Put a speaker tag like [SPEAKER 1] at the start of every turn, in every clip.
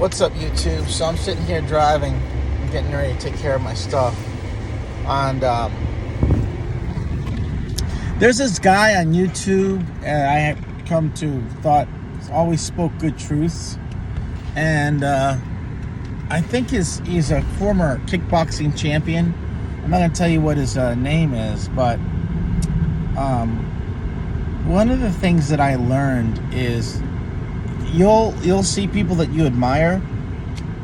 [SPEAKER 1] What's up, YouTube? So I'm sitting here driving, I'm getting ready to take care of my stuff, and there's this guy on YouTube I have come to thought always spoke good truths, and I think he's a former kickboxing champion. I'm not going to tell you what his name is, but one of the things that I learned is you'll see people that you admire,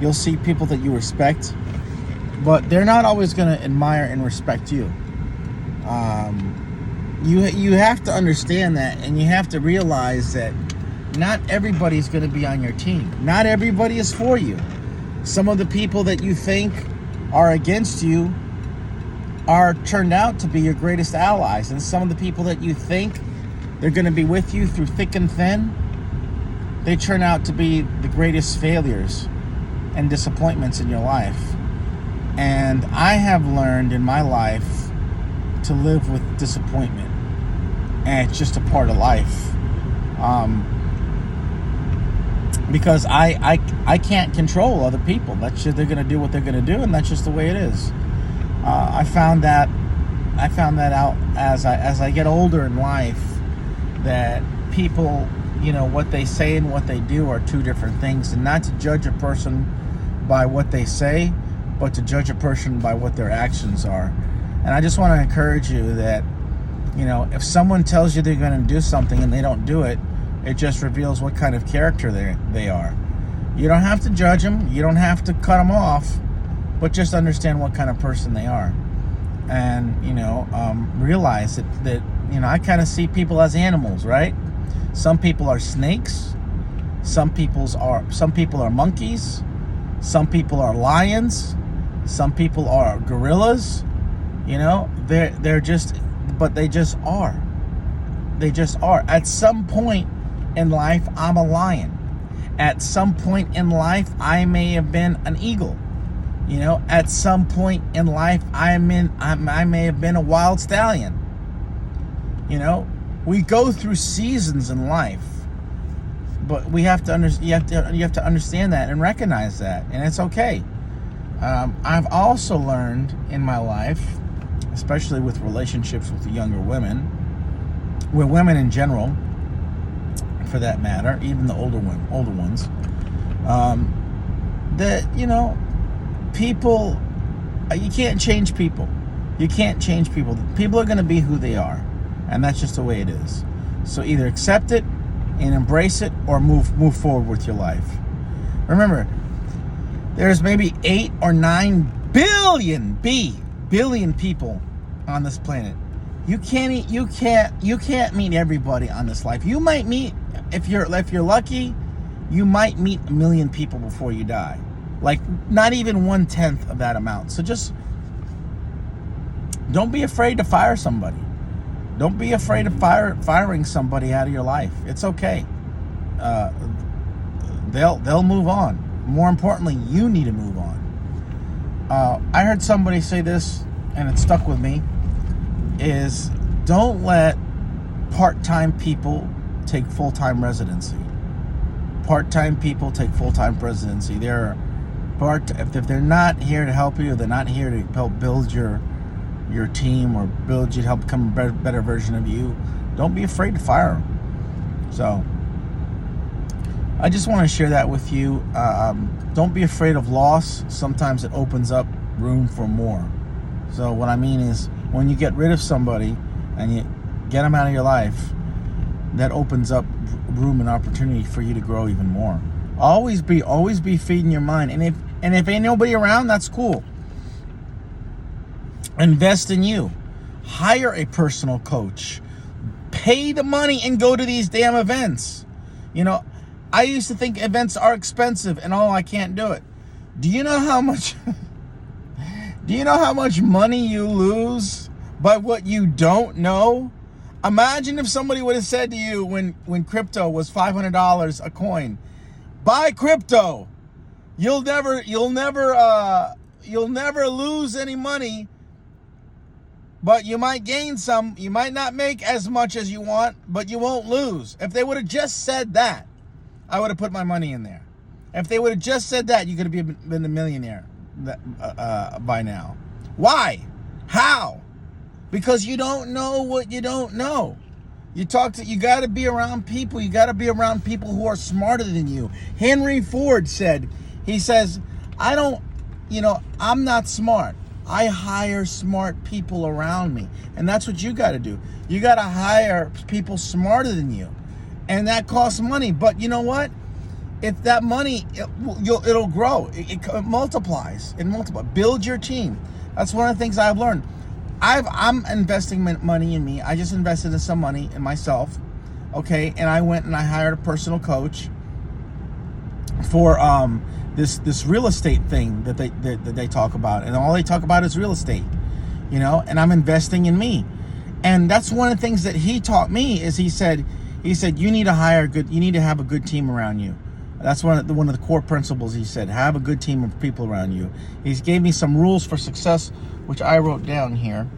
[SPEAKER 1] you'll see people that you respect, but they're not always going to admire and respect you. You have to understand that, and you have to realize that not everybody's going to be on your team. Not everybody is for you. Some of the people that you think are against you are turned out to be your greatest allies, and some of the people that you think they're going to be with you through thick and thin, they turn out to be the greatest failures and disappointments in your life. And I have learned in my life to live with disappointment, and it's just a part of life. Because I can't control other people. That's just, they're going to do what they're going to do, and that's just the way it is. I found that out as I get older in life, that people, what they say and what they do are two different things, and not to judge a person by what they say, but to judge a person by what their actions are. And I just want to encourage you that, if someone tells you they're going to do something and they don't do it, it just reveals what kind of character they are. You don't have to judge them, you don't have to cut them off, but just understand what kind of person they are. And, realize that I kind of see people as animals, right? Some people are snakes, some people are monkeys, some people are lions, some people are gorillas. They're just, but they just are. They just are. At some point in life, I'm a lion. At some point in life, I may have been an eagle. At some point in life, I may have been a wild stallion. We go through seasons in life, but you have to understand that and recognize that, and it's okay. I've also learned in my life, especially with relationships with the younger women, with women in general, for that matter, even the older ones, that people, you can't change people. You can't change people. People are going to be who they are, and that's just the way it is. So either accept it and embrace it, or move forward with your life. Remember, there's maybe 8 or 9 billion people on this planet. You can't meet everybody on this life. You might meet, if you're lucky, you might meet 1 million people before you die. Like, not even 1/10 of that amount. So just don't be afraid to fire somebody. Don't be afraid of firing somebody out of your life. It's okay. They'll move on. More importantly, you need to move on. I heard somebody say this, and it stuck with me, is don't let part-time people take full-time residency. Part-time people take full-time residency. If they're not here to help you, they're not here to help build your team or build you to help become a better version of you, don't be afraid to fire them. So I just want to share that with you. Don't be afraid of loss. Sometimes it opens up room for more. So what I mean is, when you get rid of somebody and you get them out of your life, that opens up room and opportunity for you to grow even more. Always be feeding your mind. And if ain't nobody around, that's cool. Invest in you. Hire a personal coach. Pay the money and go to these damn events. I used to think events are expensive and I can't do it. Do you know how much money you lose by what you don't know? Imagine if somebody would have said to you when crypto was $500 a coin, buy crypto. You'll never lose any money, but you might gain some. You might not make as much as you want, but you won't lose. If they would have just said that, I would have put my money in there. If they would have just said that, you could have been a millionaire by now. Why? How? Because you don't know what you don't know. You got to be around people. You got to be around people who are smarter than you. Henry Ford said, I'm not smart. I hire smart people around me. And that's what you got to do. You got to hire people smarter than you. And that costs money. But you know what? If that money, it'll grow. It multiplies. It multiplies. Build your team. That's one of the things I've learned. I'm investing money in me. I just invested in some money in myself, okay? And I went and I hired a personal coach for this real estate thing that they talk about, and all they talk about is real estate, And I'm investing in me, and that's one of the things that he taught me. Is he said you need to have a good team around you. That's one of the core principles. He said, have a good team of people around you. He gave me some rules for success, which I wrote down here,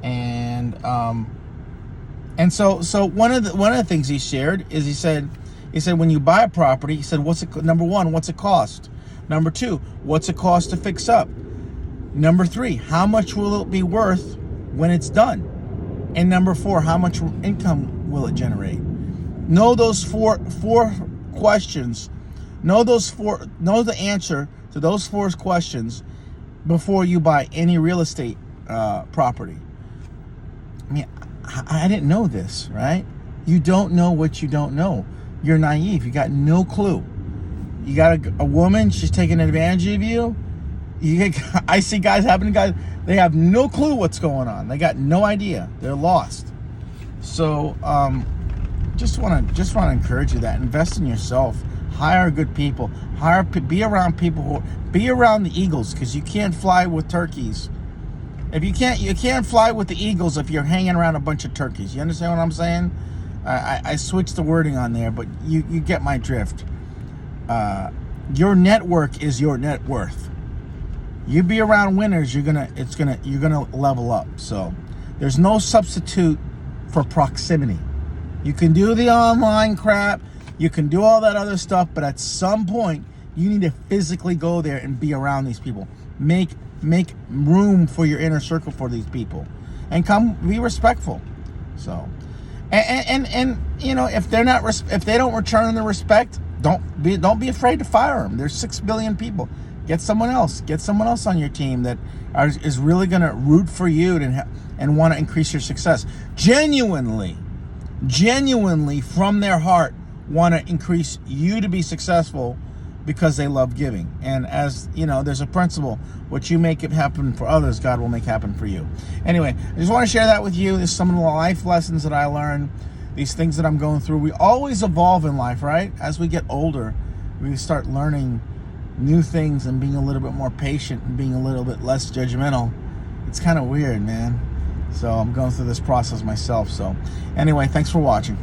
[SPEAKER 1] and so one of the things he shared is he said when you buy a property, he said, number one, what's it cost? Number two, what's it cost to fix up? Number three, how much will it be worth when it's done? And number four, how much income will it generate? Know those four questions. Know the answer to those four questions before you buy any real estate property. I mean, I didn't know this, right? You don't know what you don't know. You're naive. You got no clue. You got a woman, she's taking advantage of you. I see guys, they have no clue what's going on. They got no idea. They're lost. So, just want to encourage you that invest in yourself. Hire good people. Be around people be around the eagles, because you can't fly with turkeys. You can't fly with the eagles if you're hanging around a bunch of turkeys. You understand what I'm saying? I switched the wording on there, but you get my drift. Your network is your net worth. You be around winners, you're gonna level up. So there's no substitute for proximity. You can do the online crap, you can do all that other stuff, but at some point you need to physically go there and be around these people. Make room for your inner circle for these people, and be respectful. So, and if they don't return the respect, don't be afraid to fire them. There's 6 billion people. Get someone else on your team that is really going to root for you and want to increase your success. Genuinely from their heart want to increase you to be successful, because they love giving. And as you know, there's a principle: what you make it happen for others, God will make happen for you. Anyway, I just want to share that with you. There's some of the life lessons that I learned, these things that I'm going through. We always evolve in life, right? As we get older, we start learning new things and being a little bit more patient and being a little bit less judgmental. It's kind of weird, man. So I'm going through this process myself. So anyway, thanks for watching.